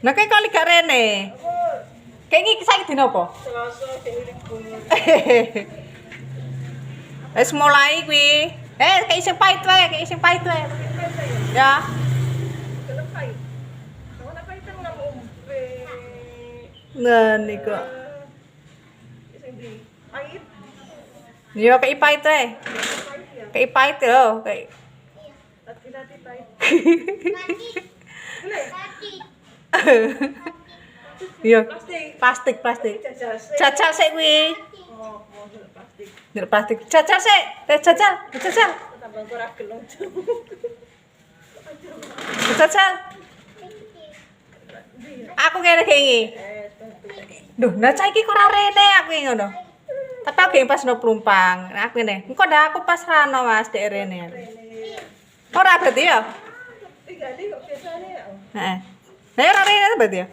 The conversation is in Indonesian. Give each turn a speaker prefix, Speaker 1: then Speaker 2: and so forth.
Speaker 1: Nah kayak kali gak rene. Kayak iki saiki dina apa?
Speaker 2: Selasa dhewe libur.
Speaker 1: Wis mulai kuwi. Kayak iseng pahit wae, kayak iseng pahit wae. Ya.
Speaker 2: Kenapa pahit? Kamu apa itu nggak mau umpe?
Speaker 1: Nah niku.
Speaker 2: Iseng di pahit.
Speaker 1: Yo kayak pahit wae.
Speaker 2: Pahit ya.
Speaker 1: Kayak pahit yo, kayak.
Speaker 2: Hati-hati pahit.
Speaker 1: Yo,
Speaker 2: Plastik.
Speaker 1: plastik.
Speaker 2: Jajal sih.
Speaker 1: Jajal sik kuwi.
Speaker 2: Oh, plastik.
Speaker 1: Nek plastik. Jajal sik. Jajal.
Speaker 2: Tambah ora gelem.
Speaker 1: Jajal. Aku kene iki. Duh, nah saiki kok ora rene aku iki ngono. Tapi aku yang pas no pelumpang. Nah, aku ngene. Engko ndak aku pas rano Mas dek rene. Ora berarti ya?
Speaker 2: Tiga kok biasanya ya.
Speaker 1: Heeh. Nah, ora rene berarti ya?